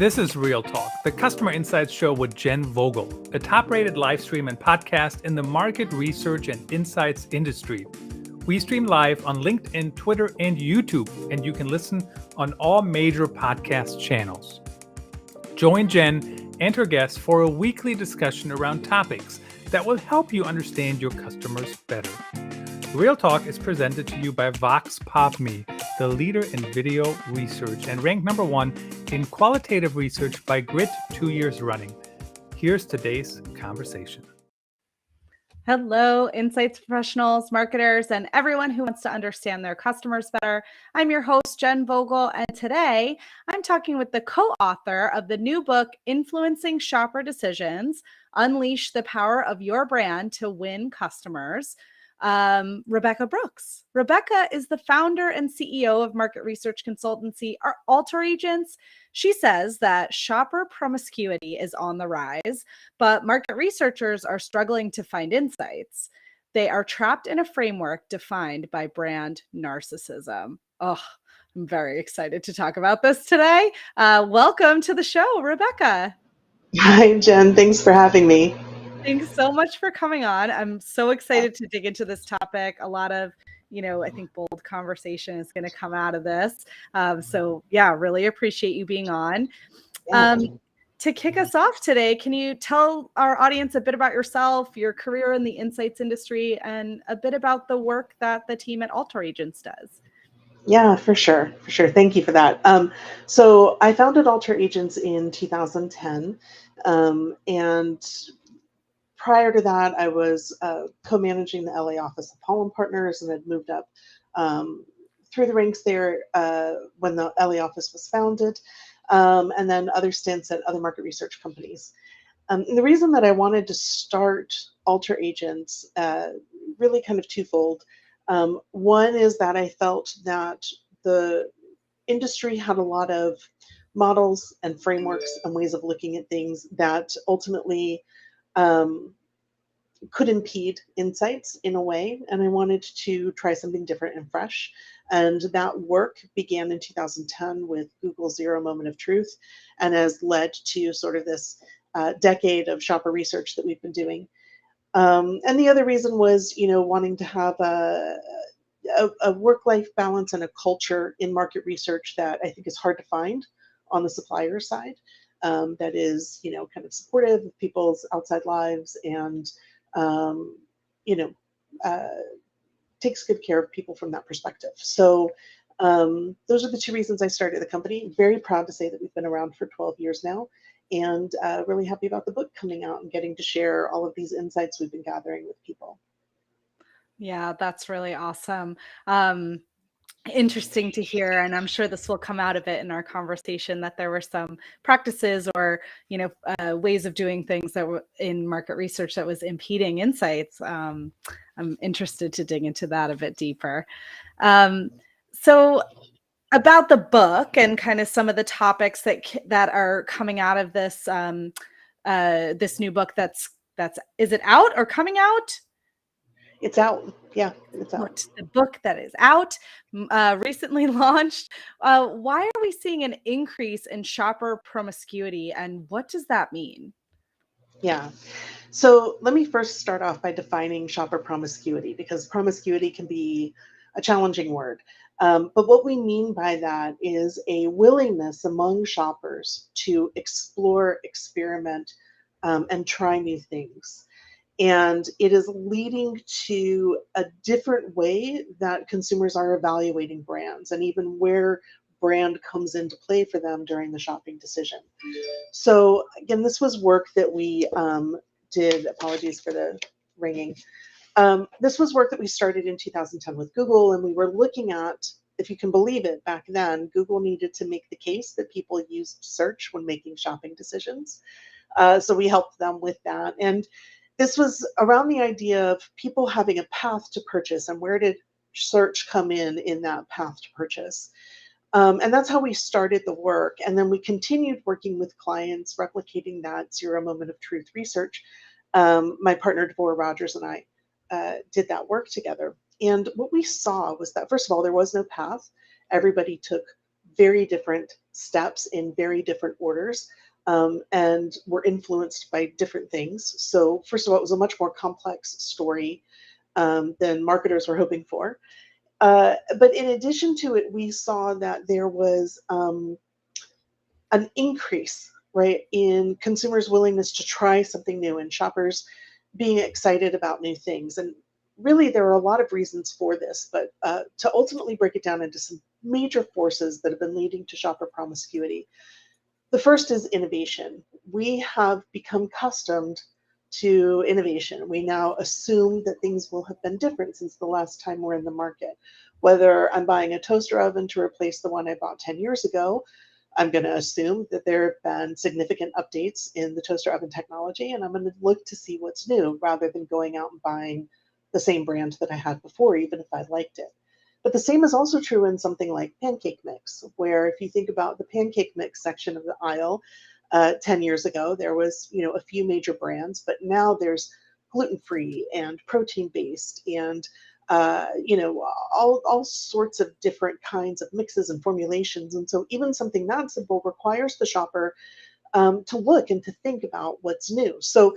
This is Real Talk, the Customer Insights Show with Jenn Vogel, a top-rated live stream and podcast in the market research and insights industry. We stream live on LinkedIn, Twitter, and YouTube, and you can listen on all major podcast channels. Join Jenn and her guests for a weekly discussion around topics that will help you understand your customers better. Real Talk is presented to you by VoxPopMe, the leader in video research and ranked number 1 in qualitative research by Grit 2 years running. Here's today's conversation. Hello, insights professionals, marketers, and everyone who wants to understand their customers better. I'm your host, Jenn Vogel, and today I'm talking with the co-author of the new book, Influencing Shopper Decisions, Unleash the Power of Your Brand to Win Customers, Rebecca Brooks. Rebecca is the founder and CEO of market research consultancy Alter Agents. She says that shopper promiscuity is on the rise, but market researchers are struggling to find insights. They are trapped in a framework defined by brand narcissism. Oh, I'm very excited to talk about this today. Welcome to the show, Rebecca. Hi, Jen. Thanks for having me. Thanks so much for coming on. I'm so excited to dig into this topic. A lot of, I think bold conversation is going to come out of this. So yeah, really appreciate you being on. To kick us off today, can you tell our audience a bit about yourself, your career in the insights industry, and a bit about the work that the team at Alter Agents does? Yeah, for sure. Thank you for that. So I founded Alter Agents in 2010, and prior to that, I was co-managing the LA office of Holland Partners and had moved up through the ranks there when the LA office was founded, and then other stints at other market research companies. And the reason that I wanted to start Alter Agents really kind of twofold. One is that I felt that the industry had a lot of models and frameworks and ways of looking at things that ultimately could impede insights in a way, and I wanted to try something different and fresh. And that work began in 2010 with Google's Zero Moment of Truth, and has led to sort of this decade of shopper research that we've been doing. And the other reason was, wanting to have a work-life balance and a culture in market research that I think is hard to find on the supplier side. That is, kind of supportive of people's outside lives and, takes good care of people from that perspective. So those are the two reasons I started the company. Very proud to say that we've been around for 12 years now, and really happy about the book coming out and getting to share all of these insights we've been gathering with people. Yeah, that's really awesome. Interesting to hear, and I'm sure this will come out of it in our conversation, that there were some practices or ways of doing things that were in market research that was impeding insights. I'm interested to dig into that a bit deeper. So about the book and kind of some of the topics that are coming out of this this new book that's is it out or coming out? It's out. Yeah, it's out. The book that is out, recently launched. Why are we seeing an increase in shopper promiscuity, and what does that mean? Yeah. So let me first start off by defining shopper promiscuity, because promiscuity can be a challenging word. But what we mean by that is a willingness among shoppers to explore, experiment, and try new things. And it is leading to a different way that consumers are evaluating brands, and even where brand comes into play for them during the shopping decision. So again, this was work that we did. Apologies for the ringing. This was work that we started in 2010 with Google, and we were looking at, if you can believe it, back then, Google needed to make the case that people used search when making shopping decisions. So we helped them with that. And this was around the idea of people having a path to purchase, and where did search come in that path to purchase. And that's how we started the work. And then we continued working with clients, replicating that Zero Moment of Truth research. My partner, Deborah Rogers, and I did that work together. And what we saw was that, first of all, there was no path. Everybody took very different steps in very different orders, and were influenced by different things. So first of all, it was a much more complex story than marketers were hoping for. But in addition to it, we saw that there was an increase, right, in consumers' willingness to try something new and shoppers being excited about new things. And really, there are a lot of reasons for this, but to ultimately break it down into some major forces that have been leading to shopper promiscuity. The first is innovation. We have become accustomed to innovation. We now assume that things will have been different since the last time we're in the market. Whether I'm buying a toaster oven to replace the one I bought 10 years ago, I'm going to assume that there have been significant updates in the toaster oven technology, and I'm going to look to see what's new rather than going out and buying the same brand that I had before, even if I liked it. But the same is also true in something like pancake mix, where if you think about the pancake mix section of the aisle, 10 years ago, there was, a few major brands, but now there's gluten-free and protein-based and all sorts of different kinds of mixes and formulations. And so even something that simple requires the shopper to look and to think about what's new. So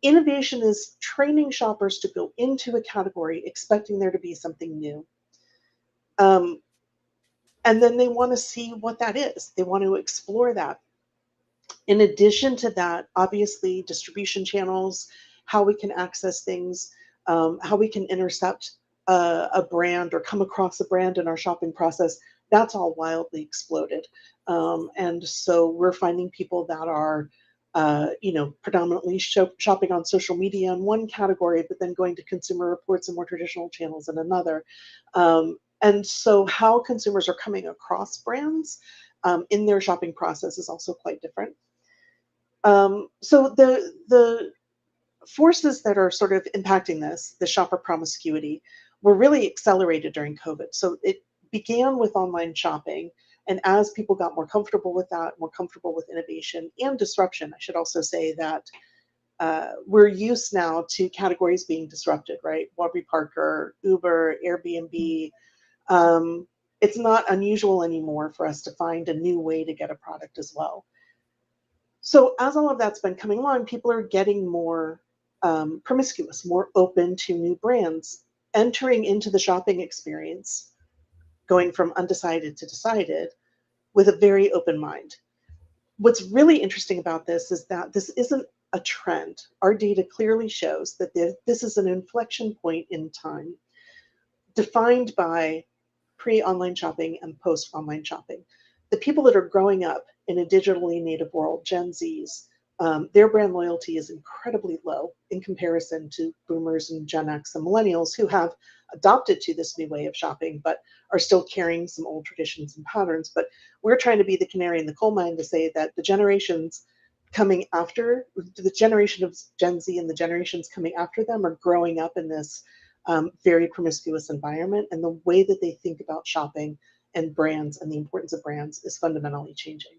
innovation is training shoppers to go into a category expecting there to be something new. And then they want to see what that is. They want to explore that. In addition to that, obviously, distribution channels, how we can access things, how we can intercept a brand or come across a brand in our shopping process, that's all wildly exploded. And so we're finding people that are, predominantly shopping on social media in one category, but then going to consumer reports and more traditional channels in another. And so how consumers are coming across brands in their shopping process is also quite different. So the forces that are sort of impacting this, the shopper promiscuity, were really accelerated during COVID. So it began with online shopping. And as people got more comfortable with that, more comfortable with innovation and disruption, I should also say that we're used now to categories being disrupted, right? Warby Parker, Uber, Airbnb. It's not unusual anymore for us to find a new way to get a product as well. So as all of that's been coming along, people are getting more promiscuous, more open to new brands, entering into the shopping experience, going from undecided to decided with a very open mind. What's really interesting about this is that this isn't a trend. Our data clearly shows that this is an inflection point in time defined by pre-online shopping and post-online shopping. The people that are growing up in a digitally native world, Gen Zs, their brand loyalty is incredibly low in comparison to boomers and Gen X and millennials who have adopted to this new way of shopping, but are still carrying some old traditions and patterns. But we're trying to be the canary in the coal mine to say that the generations coming after, the generation of Gen Z and the generations coming after them are growing up in this very promiscuous environment, and the way that they think about shopping and brands and the importance of brands is fundamentally changing.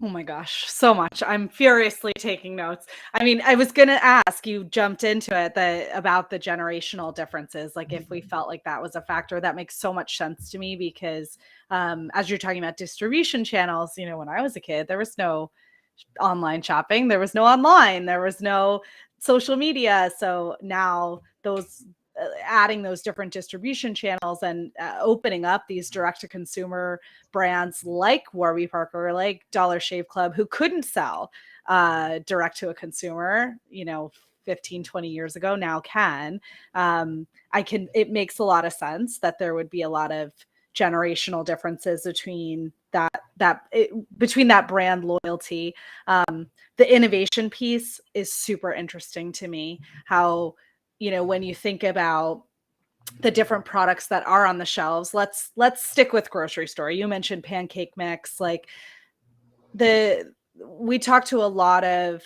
Oh my gosh, so much. I'm furiously taking notes. I mean, I was going to ask, you jumped into it, about the generational differences. Like if we felt like that was a factor, that makes so much sense to me because as you're talking about distribution channels, when I was a kid, there was no online shopping, there was no online, there was no social media. So now those adding those different distribution channels and opening up these direct to consumer brands like Warby Parker, like Dollar Shave Club, who couldn't sell direct to a consumer, 15, 20 years ago, now can. It makes a lot of sense that there would be a lot of generational differences between that brand loyalty. The innovation piece is super interesting to me. How, when you think about the different products that are on the shelves, let's stick with grocery store. You mentioned pancake mix. Like we talk to a lot of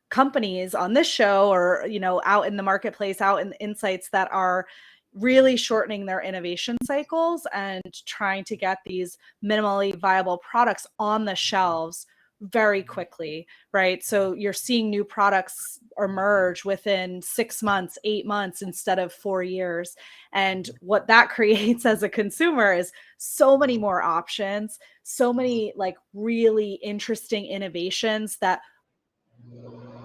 companies on this show or, out in the marketplace, out in the insights that are really shortening their innovation cycles and trying to get these minimally viable products on the shelves very quickly, right? So you're seeing new products emerge within 6 months, 8 months instead of 4 years. And what that creates as a consumer is so many more options, so many like really interesting innovations that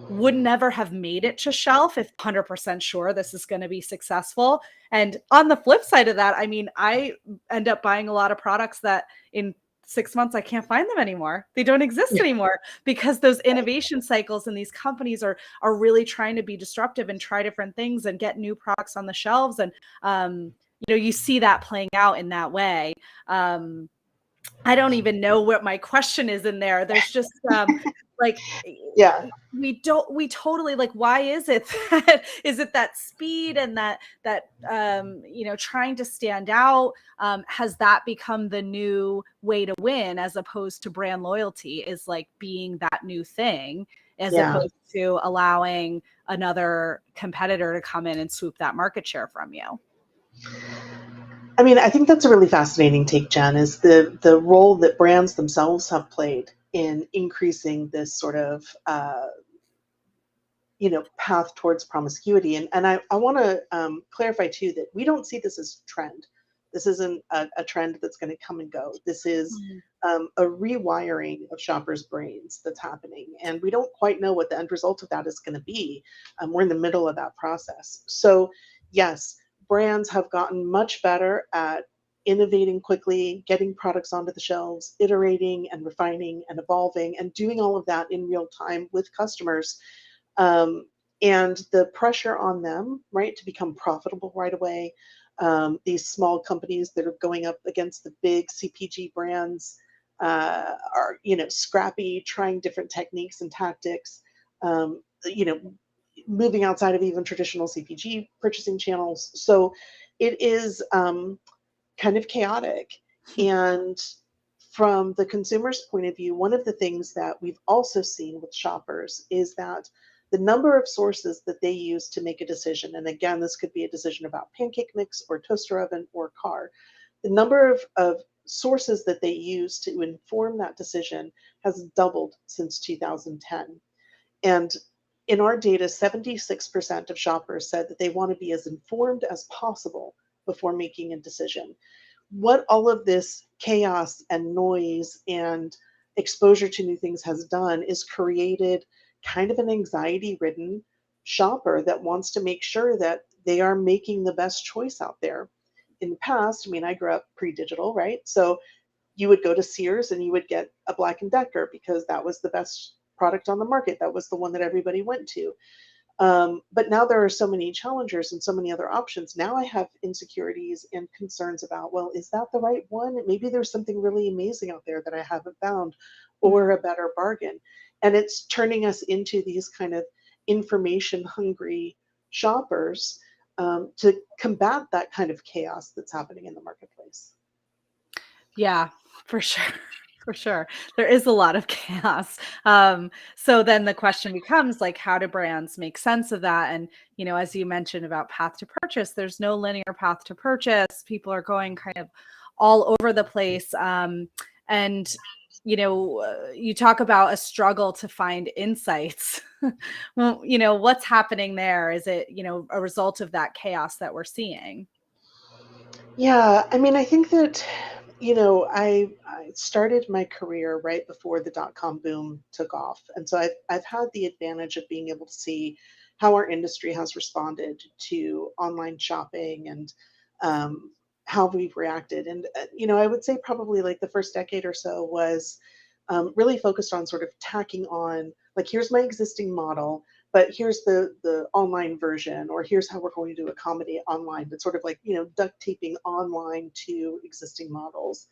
would never have made it to shelf if 100% sure this is going to be successful. And on the flip side of that, I mean, I end up buying a lot of products that in 6 months I can't find them anymore. They don't exist anymore because those innovation cycles and these companies are really trying to be disruptive and try different things and get new products on the shelves. And you see that playing out in that way. I don't even know what my question is in there. There's just like Yeah. we totally like, why is it that is it that speed and that trying to stand out, has that become the new way to win as opposed to brand loyalty is like being that new thing as opposed to allowing another competitor to come in and swoop that market share from you? I mean, I think that's a really fascinating take, Jen, is the role that brands themselves have played in increasing this sort of path towards promiscuity. And I want to clarify too that we don't see this as trend. This isn't a trend that's going to come and go. This is a rewiring of shoppers' brains that's happening, and we don't quite know what the end result of that is going to be. We're in the middle of that process. So yes, brands have gotten much better at innovating quickly, getting products onto the shelves, iterating and refining and evolving, and doing all of that in real time with customers. And the pressure on them, right, to become profitable right away. These small companies that are going up against the big CPG brands are, scrappy, trying different techniques and tactics, moving outside of even traditional CPG purchasing channels. So it is kind of chaotic. And from the consumer's point of view, one of the things that we've also seen with shoppers is that the number of sources that they use to make a decision, and again, this could be a decision about pancake mix or toaster oven or car, the number of sources that they use to inform that decision has doubled since 2010. And in our data, 76% of shoppers said that they want to be as informed as possible before making a decision. What all of this chaos and noise and exposure to new things has done is created kind of an anxiety-ridden shopper that wants to make sure that they are making the best choice out there. In the past, I mean, I grew up pre-digital, right? So you would go to Sears and you would get a Black & Decker because that was the best product on the market. That was the one that everybody went to. But now there are so many challengers and so many other options. Now I have insecurities and concerns about, well, is that the right one? Maybe there's something really amazing out there that I haven't found, or a better bargain. And it's turning us into these kind of information hungry shoppers, to combat that kind of chaos that's happening in the marketplace. Yeah, for sure. For sure. There is a lot of chaos. So then the question becomes like, how do brands make sense of that? And, as you mentioned about path to purchase, there's no linear path to purchase. People are going kind of all over the place. And, you talk about a struggle to find insights. Well, what's happening there? Is it, a result of that chaos that we're seeing? Yeah, I mean, I think that, I started my career right before the dot-com boom took off. And so I've had the advantage of being able to see how our industry has responded to online shopping and how we've reacted. And, I would say probably like the first decade or so was really focused on sort of tacking on, like, here's my existing model, but here's the online version, or here's how we're going to accommodate online, but sort of like, duct taping online to existing models.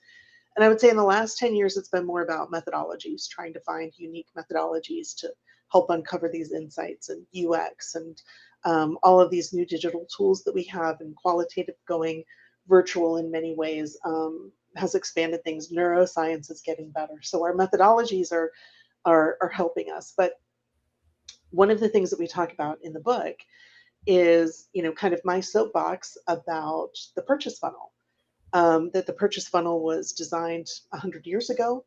And I would say in the last 10 years, it's been more about methodologies, trying to find unique methodologies to help uncover these insights, and UX, and all of these new digital tools that we have, and qualitative going virtual in many ways, has expanded things. Neuroscience is getting better. So our methodologies are helping us. But one of the things that we talk about in the book is, kind of my soapbox about the purchase funnel. That the purchase funnel was designed 100 years ago.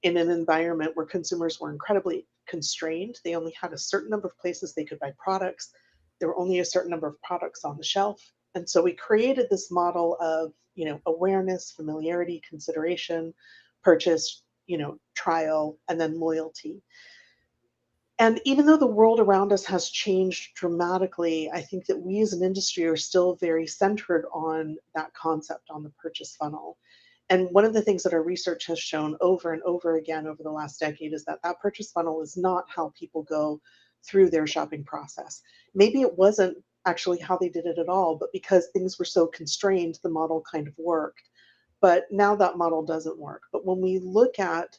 in an environment where consumers were incredibly constrained. They only had a certain number of places they could buy products. There were only a certain number of products on the shelf. And so we created this model of, awareness, familiarity, consideration, purchase, trial, and then loyalty. And even though the world around us has changed dramatically, I think that we as an industry are still very centered on that concept, on the purchase funnel. And one of the things that our research has shown over and over again over the last decade is that that purchase funnel is not how people go through their shopping process. Maybe it wasn't actually how they did it at all, but because things were so constrained, the model kind of worked. But now that model doesn't work. But when we look at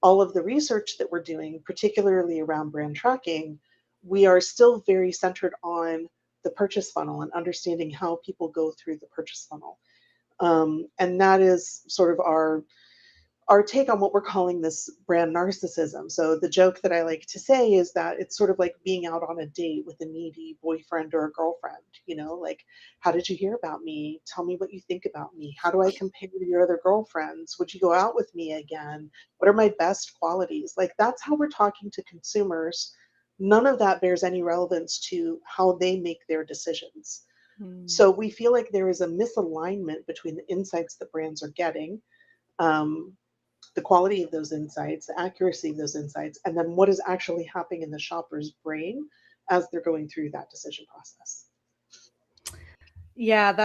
all of the research that we're doing, particularly around brand tracking, we are still very centered on the purchase funnel and understanding how people go through the purchase funnel. And that is sort of our take on what we're calling this brand narcissism. So the joke that I like to say is that it's sort of like being out on a date with a needy boyfriend or a girlfriend, like, how did you hear about me? Tell me what you think about me. How do I compare to your other girlfriends? Would you go out with me again? What are my best qualities? Like, that's how we're talking to consumers. None of that bears any relevance to how they make their decisions. So we feel like there is a misalignment between the insights that brands are getting, the quality of those insights, the accuracy of those insights, and then what is actually happening in the shopper's brain as they're going through that decision process. Yeah,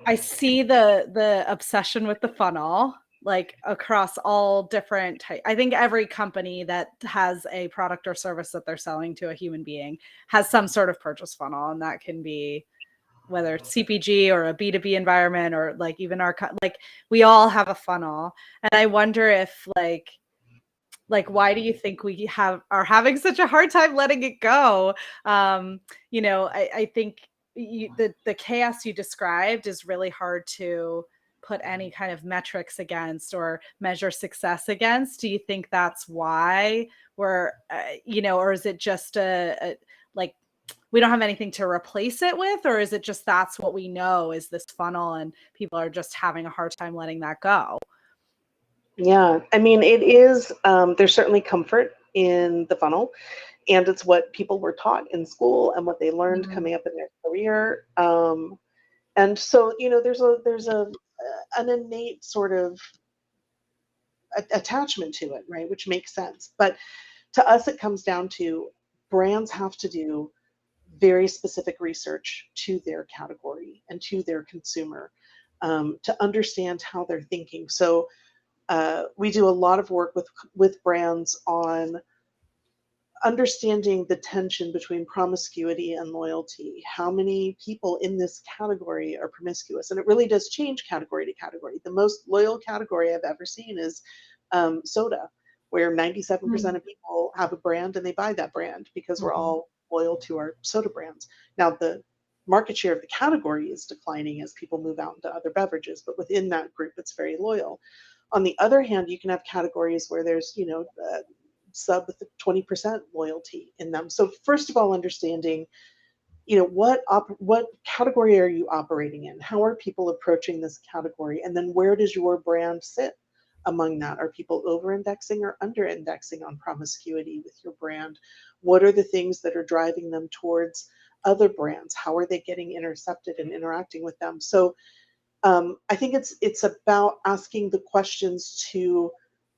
I see the obsession with the funnel, like across all different types. I think every company that has a product or service that they're selling to a human being has some sort of purchase funnel, and that can be whether it's CPG or a B2B environment, or like even we all have a funnel. And I wonder if like why do you think we are having such a hard time letting it go? I think the chaos you described is really hard to put any kind of metrics against or measure success against. Do you think that's why we're, or is it just like we don't have anything to replace it with, or is it just that's what we know is this funnel and people are just having a hard time letting that go? Yeah, I mean, it is, there's certainly comfort in the funnel, and it's what people were taught in school and what they learned coming up in their career. And so, there's an innate sort of attachment to it, right? Which makes sense. But to us, it comes down to brands have to do very specific research to their category and to their consumer, to understand how they're thinking. So we do a lot of work with brands on understanding the tension between promiscuity and loyalty. How many people in this category are promiscuous? And it really does change category to category. The most loyal category I've ever seen is soda, where 97% of people have a brand and they buy that brand because we're all loyal to our soda brands. Now, the market share of the category is declining as people move out into other beverages, but within that group, it's very loyal. On the other hand, you can have categories where there's, sub 20% loyalty in them. So first of all, understanding, what category are you operating in? How are people approaching this category? And then where does your brand sit among that? Are people over-indexing or under-indexing on promiscuity with your brand? What are the things that are driving them towards other brands? How are they getting intercepted and interacting with them? So I think it's about asking the questions to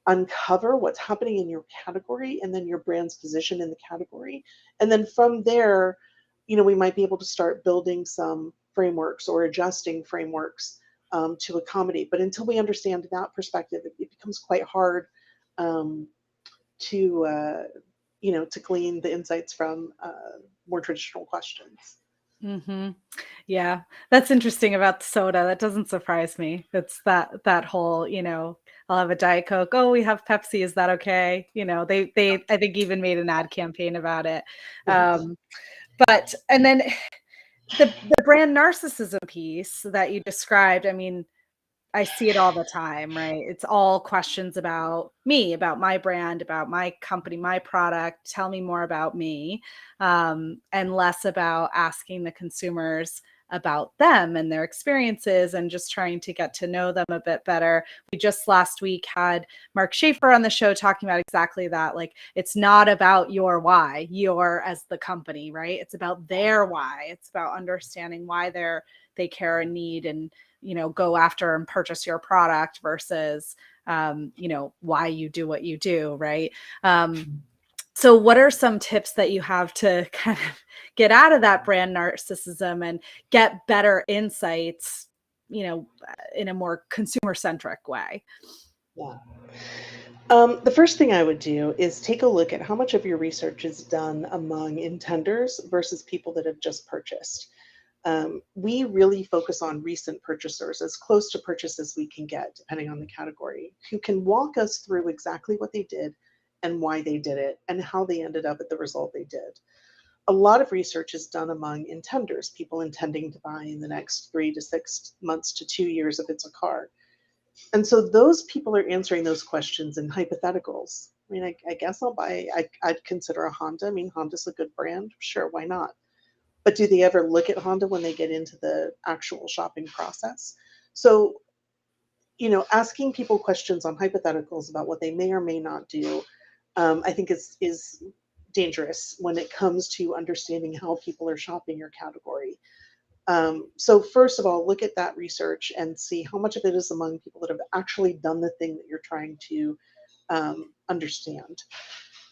uncover what's happening in your category and then your brand's position in the category. And then from there, we might be able to start building some frameworks or adjusting frameworks to accommodate. But until we understand that perspective, it becomes quite hard to glean the insights from more traditional questions. Yeah, that's interesting about the soda. That doesn't surprise me. It's that whole, I'll have a Diet Coke. Oh, we have Pepsi. Is that okay? They I think even made an ad campaign about it. But and then the brand narcissism piece that you described, I mean, I see it all the time, right? It's all questions about me, about my brand, about my company, my product. Tell me more about me, and less about asking the consumers about them and their experiences and just trying to get to know them a bit better. We just last week had Mark Schaefer on the show talking about exactly that. Like, it's not about your why, your as the company, right? It's about their why. It's about understanding why they care and need and, go after and purchase your product versus, why you do what you do, right? So what are some tips that you have to kind of get out of that brand narcissism and get better insights, in a more consumer-centric way? Yeah. The first thing I would do is take a look at how much of your research is done among intenders versus people that have just purchased. We really focus on recent purchasers, as close to purchase as we can get, depending on the category, who can walk us through exactly what they did and why they did it and how they ended up at the result they did. A lot of research is done among intenders, people intending to buy in the next 3 to 6 months to 2 years if it's a car. And so those people are answering those questions in hypotheticals. I mean, I guess I'd consider a Honda. I mean, Honda's a good brand. Sure, why not? But do they ever look at Honda when they get into the actual shopping process? So, asking people questions on hypotheticals about what they may or may not do, I think is dangerous when it comes to understanding how people are shopping your category. So first of all, look at that research and see how much of it is among people that have actually done the thing that you're trying to understand.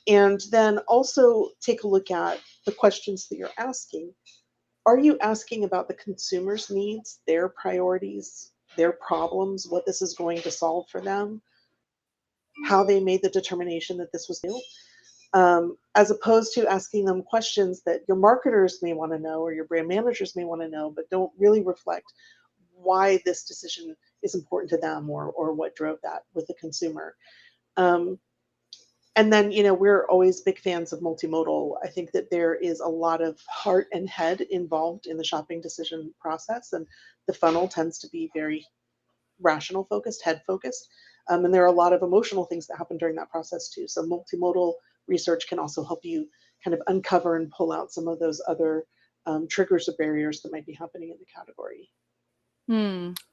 And then also take a look at the questions that you're asking. Are you asking about the consumer's needs, their priorities, their problems, what this is going to solve for them, how they made the determination that this was new? As opposed to asking them questions that your marketers may want to know or your brand managers may want to know, but don't really reflect why this decision is important to them or what drove that with the consumer. And then, we're always big fans of multimodal. I think that there is a lot of heart and head involved in the shopping decision process, and the funnel tends to be very rational focused, head focused. And there are a lot of emotional things that happen during that process too. So multimodal research can also help you kind of uncover and pull out some of those other triggers or barriers that might be happening in the category.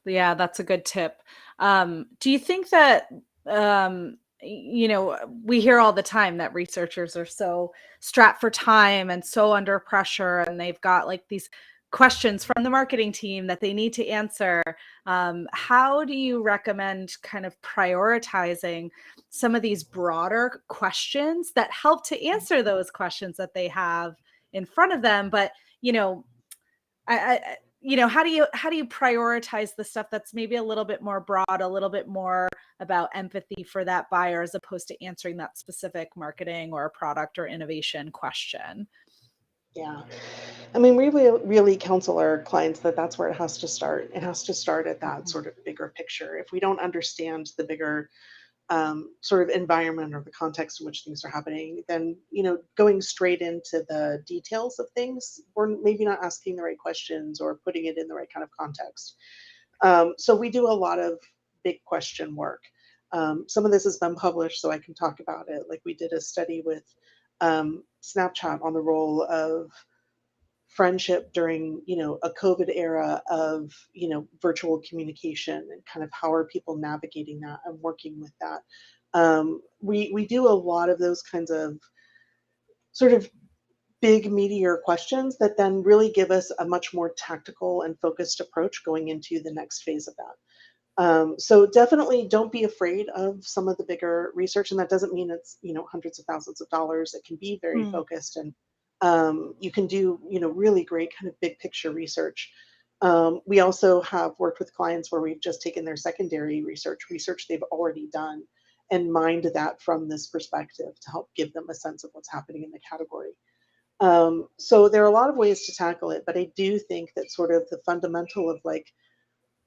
Yeah, that's a good tip. Do you think that, we hear all the time that researchers are so strapped for time and so under pressure, and they've got like these questions from the marketing team that they need to answer. How do you recommend kind of prioritizing some of these broader questions that help to answer those questions that they have in front of them? But, how do you prioritize the stuff that's maybe a little bit more broad, a little bit more about empathy for that buyer, as opposed to answering that specific marketing or product or innovation question? Yeah. I mean, we really counsel our clients that that's where it has to start. It has to start at that Mhm. sort of bigger picture. If we don't understand the bigger sort of environment or the context in which things are happening, then going straight into the details of things, we're maybe not asking the right questions or putting it in the right kind of context. So we do a lot of big question work. Some of this has been published, so I can talk about it. Like we did a study with Snapchat on the role of friendship during a COVID era of virtual communication and kind of how are people navigating that and working with that. We do a lot of those kinds of sort of big meatier questions that then really give us a much more tactical and focused approach going into the next phase of that. So definitely don't be afraid of some of the bigger research, and that doesn't mean it's hundreds of thousands of dollars. It can be very Mm. focused, and you can do really great kind of big picture research. We also have worked with clients where we've just taken their secondary research they've already done, and mined that from this perspective to help give them a sense of what's happening in the category. So there are a lot of ways to tackle it, but I do think that sort of the fundamental of like,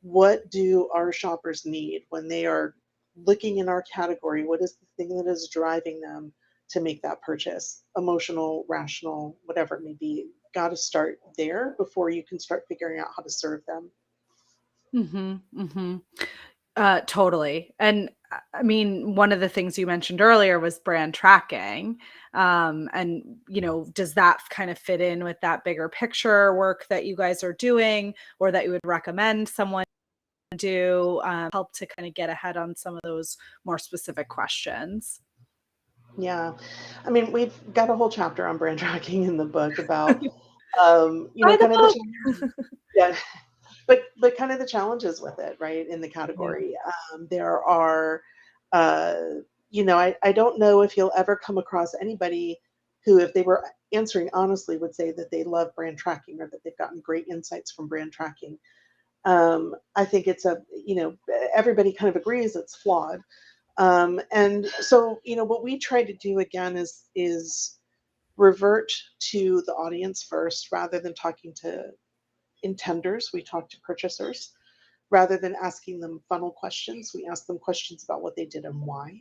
what do our shoppers need when they are looking in our category? What is the thing that is driving them to make that purchase? Emotional, rational, whatever it may be. Got to start there before you can start figuring out how to serve them. Mm-hmm, mm-hmm. Totally. And I mean, one of the things you mentioned earlier was brand tracking. And, does that kind of fit in with that bigger picture work that you guys are doing, or that you would recommend someone do, help to kind of get ahead on some of those more specific questions? Yeah. I mean, we've got a whole chapter on brand tracking in the book about, Buy the kind of the book. yeah, but kind of the challenges with it, right, in the Yeah. category. There are, uh, I don't know if you'll ever come across anybody who, if they were answering honestly, would say that they love brand tracking or that they've gotten great insights from brand tracking. I think everybody kind of agrees it's flawed. And so, what we try to do again is revert to the audience first rather than talking to intenders. We talk to purchasers. Rather than asking them funnel questions, we ask them questions about what they did and why.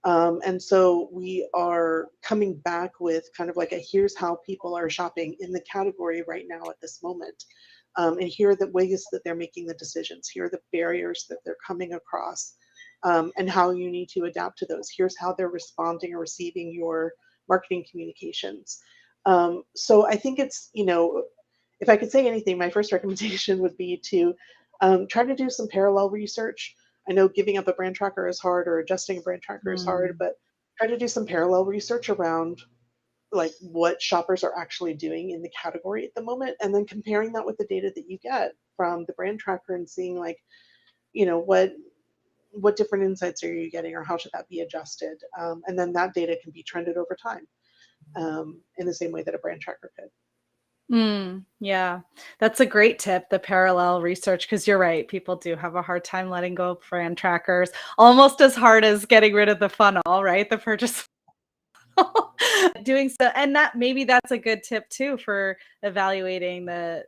And so we are coming back with kind of like a here's how people are shopping in the category right now at this moment. And here are the ways that they're making the decisions. Here are the barriers that they're coming across, and how you need to adapt to those. Here's how they're responding or receiving your marketing communications. So I think it's, if I could say anything, my first recommendation would be to try to do some parallel research. I know giving up a brand tracker is hard or adjusting a brand tracker is hard, Mm. but try to do some parallel research around like what shoppers are actually doing in the category at the moment, and then comparing that with the data that you get from the brand tracker and seeing like, what different insights are you getting or how should that be adjusted? And then that data can be trended over time, in the same way that a brand tracker could. Yeah, that's a great tip, the parallel research, because you're right. People do have a hard time letting go of brand trackers, almost as hard as getting rid of the funnel, right? The purchase doing so. And that maybe that's a good tip too for evaluating the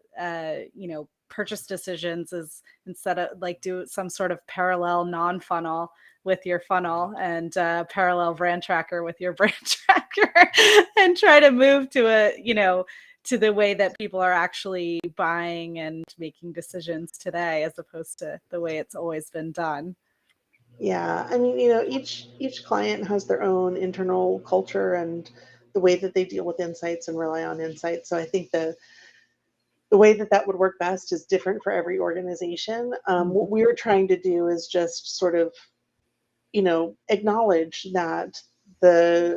purchase decisions, is instead of like do some sort of parallel non-funnel with your funnel, and parallel brand tracker with your brand tracker, and try to move to to the way that people are actually buying and making decisions today, as opposed to the way it's always been done. Yeah, I mean, each client has their own internal culture and the way that they deal with insights and rely on insights. So I think the way that that would work best is different for every organization. What we're trying to do is just sort of, acknowledge that the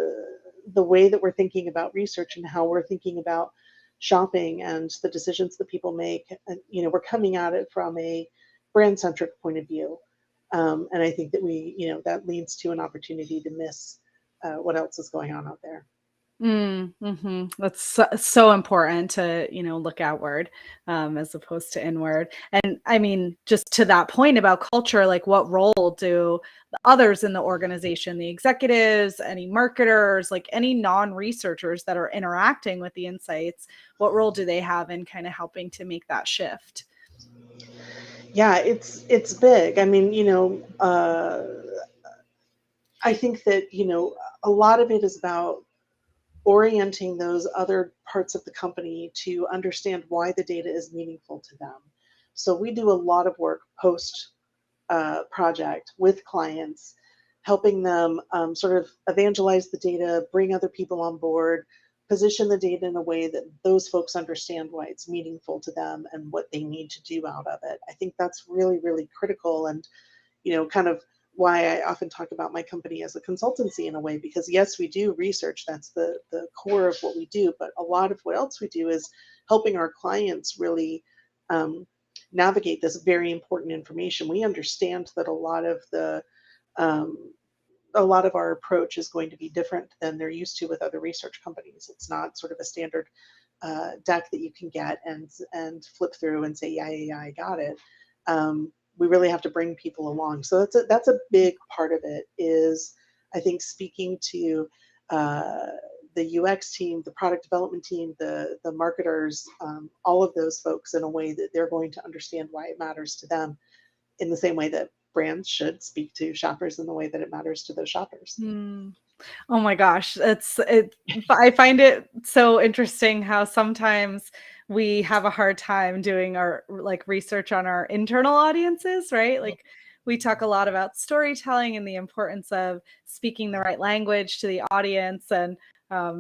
way that we're thinking about research and how we're thinking about shopping and the decisions that people make, and we're coming at it from a brand centric point of view. And I think that that leads to an opportunity to miss what else is going on out there. That's so important to, look outward, as opposed to inward. And I mean, just to that point about culture, like what role do the others in the organization, the executives, any marketers, like any non-researchers that are interacting with the insights, what role do they have in kind of helping to make that shift? Yeah, it's big. I mean, I think that a lot of it is about orienting those other parts of the company to understand why the data is meaningful to them. So we do a lot of work post project with clients, helping them sort of evangelize the data, bring other people on board, position the data in a way that those folks understand why it's meaningful to them and what they need to do out of it. I think that's really, really critical. And kind of why I often talk about my company as a consultancy in a way, because yes, we do research. That's the core of what we do. But a lot of what else we do is helping our clients really navigate this very important information. We understand that um, a lot of our approach is going to be different than they're used to with other research companies. It's not sort of a standard deck that you can get and flip through and say, yeah, I got it. We really have to bring people along. So that's a big part of it, is I think speaking to the UX team, the product development team, the marketers, all of those folks in a way that they're going to understand why it matters to them, in the same way that brands should speak to shoppers in the way that it matters to those shoppers. Hmm. Oh my gosh, I find it so interesting how sometimes we have a hard time doing our like research on our internal audiences, right? Like we talk a lot about storytelling and the importance of speaking the right language to the audience. And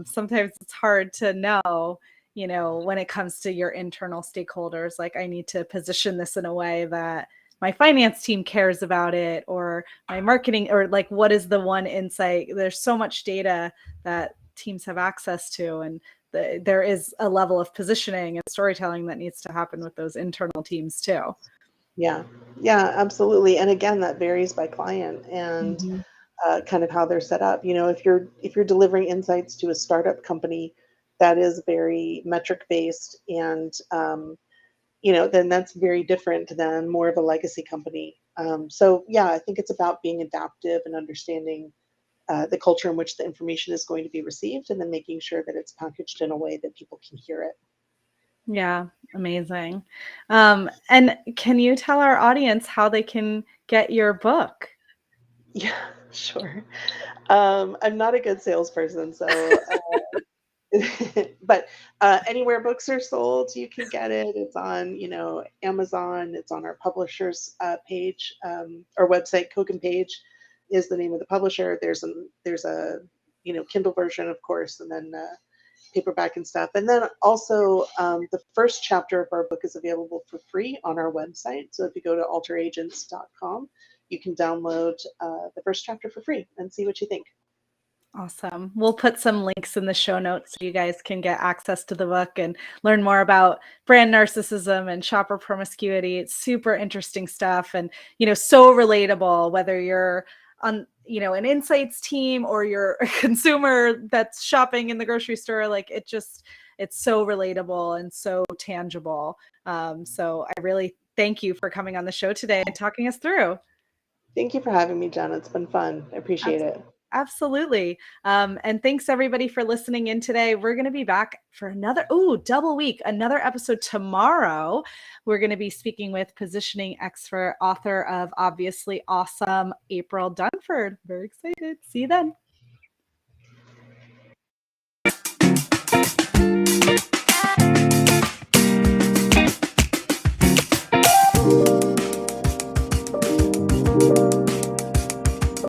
sometimes it's hard to know, when it comes to your internal stakeholders, like I need to position this in a way that my finance team cares about it, or my marketing, or like, what is the one insight? There's so much data that teams have access to, and there is a level of positioning and storytelling that needs to happen with those internal teams too. Yeah, absolutely. And again, that varies by client and kind of how they're set up. If you're delivering insights to a startup company that is very metric based, and then that's very different than more of a legacy company. So yeah, I think it's about being adaptive and understanding the culture in which the information is going to be received, and then making sure that it's packaged in a way that people can hear it. Yeah, amazing. And can you tell our audience how they can get your book? Yeah, sure. I'm not a good salesperson, so but anywhere books are sold, you can get it. It's on, Amazon. It's on our publisher's page, our website. Kogan Page is the name of the publisher. There's a Kindle version, of course, and then paperback and stuff. And then also the first chapter of our book is available for free on our website. So if you go to alteragents.com, you can download the first chapter for free and see what you think. Awesome. We'll put some links in the show notes so you guys can get access to the book and learn more about brand narcissism and shopper promiscuity. It's super interesting stuff, and so relatable, whether you're on an insights team or you're a consumer that's shopping in the grocery store. Like it's so relatable and so tangible. So I really thank you for coming on the show today and talking us through. Thank you for having me, Jen. It's been fun. I appreciate it. Absolutely. And thanks everybody for listening in today. We're going to be back for another double week, another episode tomorrow. We're going to be speaking with positioning expert, author of Obviously Awesome, April Dunford. Very excited. See you then.